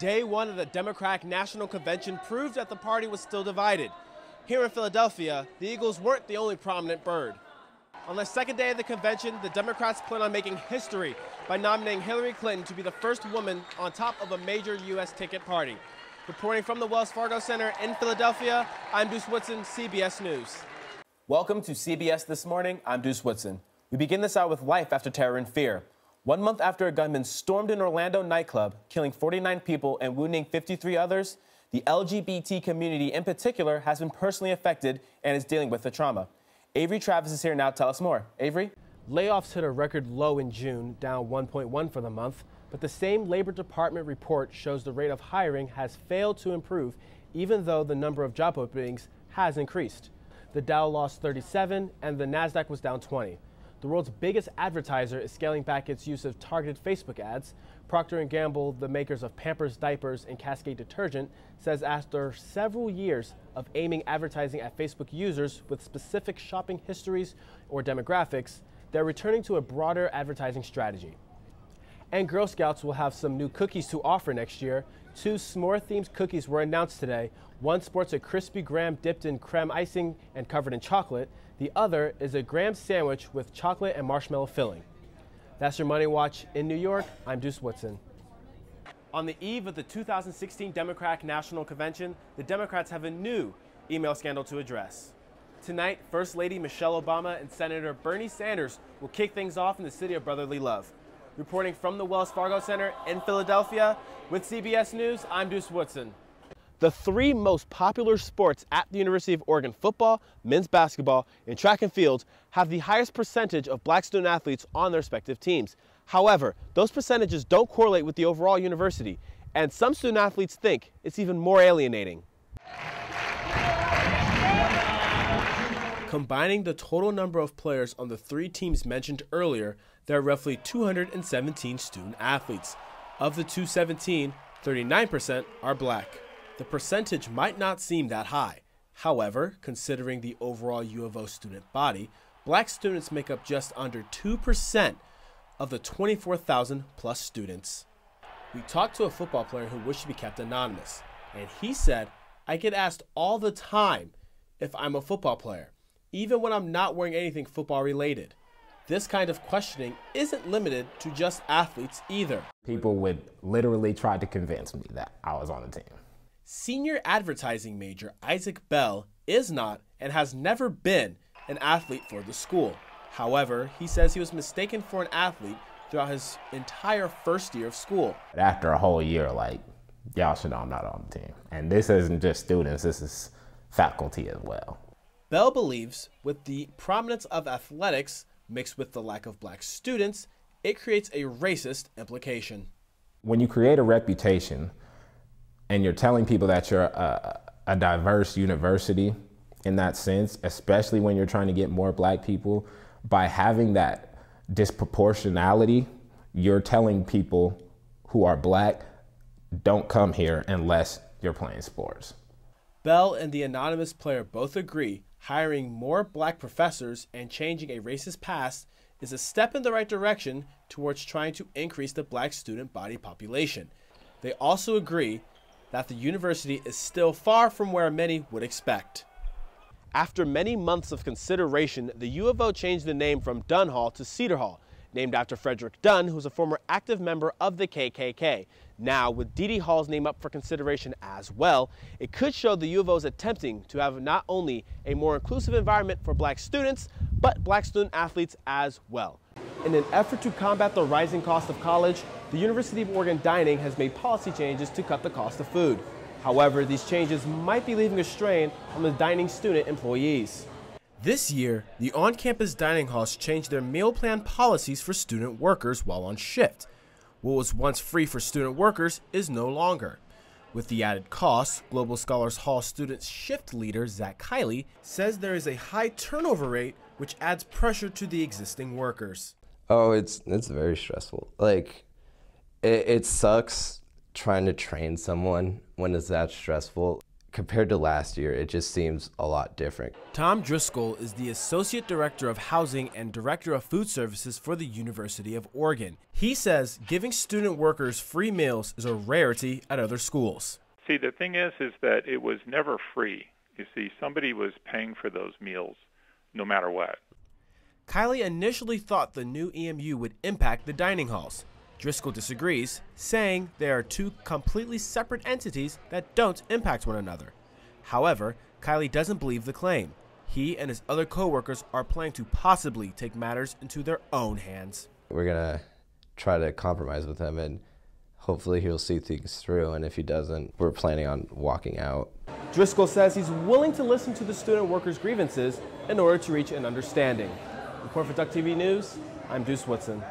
Day one of the Democratic National Convention proved that the party was still divided. Here in Philadelphia, the Eagles weren't the only prominent bird. On the second day of the convention, the Democrats plan on making history by nominating Hillary Clinton to be the first woman on top of a major U.S. ticket party. Reporting from the Wells Fargo Center in Philadelphia, I'm Dyuce Woodson, CBS News. Welcome to CBS This Morning. I'm Dyuce Woodson. We begin this out with life after terror and fear. 1 month after a gunman stormed an Orlando nightclub, killing 49 people and wounding 53 others, the LGBT community in particular has been personally affected and is dealing with the trauma. Avery Travis is here now to tell us more. Avery? Layoffs hit a record low in June, down 1.1 for the month, but the same Labor Department report shows the rate of hiring has failed to improve, even though the number of job openings has increased. The Dow lost 37 and the NASDAQ was down 20. The world's biggest advertiser is scaling back its use of targeted Facebook ads. Procter & Gamble, the makers of Pampers diapers and Cascade detergent, says after several years of aiming advertising at Facebook users with specific shopping histories or demographics, they're returning to a broader advertising strategy. And Girl Scouts will have some new cookies to offer next year. 2 s'more-themed cookies were announced today. One sports a crispy graham dipped in creme icing and covered in chocolate. The other is a graham sandwich with chocolate and marshmallow filling. That's your Money Watch in New York. I'm Dyuce Woodson. On the eve of the 2016 Democratic National Convention, the Democrats have a new email scandal to address. Tonight, First Lady Michelle Obama and Senator Bernie Sanders will kick things off in the city of brotherly love. Reporting from the Wells Fargo Center in Philadelphia, with CBS News, I'm Dyuce Woodson. The 3 most popular sports at the University of Oregon, football, men's basketball, and track and field, have the highest percentage of black student athletes on their respective teams. However, those percentages don't correlate with the overall university, and some student athletes think it's even more alienating. Combining the total number of players on the 3 teams mentioned earlier, there are roughly 217 student athletes. Of the 217, 39% are black. The percentage might not seem that high. However, considering the overall U of O student body, black students make up just under 2% of the 24,000 plus students. We talked to a football player who wished to be kept anonymous, and he said, "I get asked all the time if I'm a football player, even when I'm not wearing anything football related." This kind of questioning isn't limited to just athletes either. People would literally try to convince me that I was on the team. Senior advertising major Isaac Bell is not and has never been an athlete for the school. However, he says he was mistaken for an athlete throughout his entire first year of school. After a whole year, like, y'all should know I'm not on the team. And this isn't just students, this is faculty as well. Bell believes with the prominence of athletics mixed with the lack of black students, it creates a racist implication. When you create a reputation and you're telling people that you're a diverse university in that sense, especially when you're trying to get more black people, by having that disproportionality, you're telling people who are black, don't come here unless you're playing sports. Bell and the anonymous player both agree hiring more black professors and changing a racist past is a step in the right direction towards trying to increase the black student body population. They also agree that the university is still far from where many would expect. After many months of consideration, the U of O changed the name from Dunn Hall to Cedar Hall, named after Frederick Dunn, who was a former active member of the KKK. Now, with Dee Dee Hall's name up for consideration as well, it could show the U of O is attempting to have not only a more inclusive environment for black students, but black student athletes as well. In an effort to combat the rising cost of college, the University of Oregon Dining has made policy changes to cut the cost of food. However, these changes might be leaving a strain on the dining student employees. This year, the on-campus dining halls changed their meal plan policies for student workers while on shift. What was once free for student workers is no longer. With the added cost, Global Scholars Hall student shift leader Zach Kiley says there is a high turnover rate, which adds pressure to the existing workers. Oh, it's very stressful. Like, it sucks trying to train someone when it's that stressful. compared to last year, it just seems a lot different. Tom Driscoll is the Associate Director of Housing and Director of Food Services for the University of Oregon. He says giving student workers free meals is a rarity at other schools. See, the thing is that it was never free. You see, somebody was paying for those meals no matter what. Kylie initially thought the new EMU would impact the dining halls. Driscoll disagrees, saying they are two completely separate entities that don't impact one another. However, Kylie doesn't believe the claim. He and his other co-workers are planning to possibly take matters into their own hands. We're going to try to compromise with him, and hopefully he'll see things through, and if he doesn't, we're planning on walking out. Driscoll says he's willing to listen to the student workers' grievances in order to reach an understanding. Report for Duck TV News, I'm Dyuce Woodson.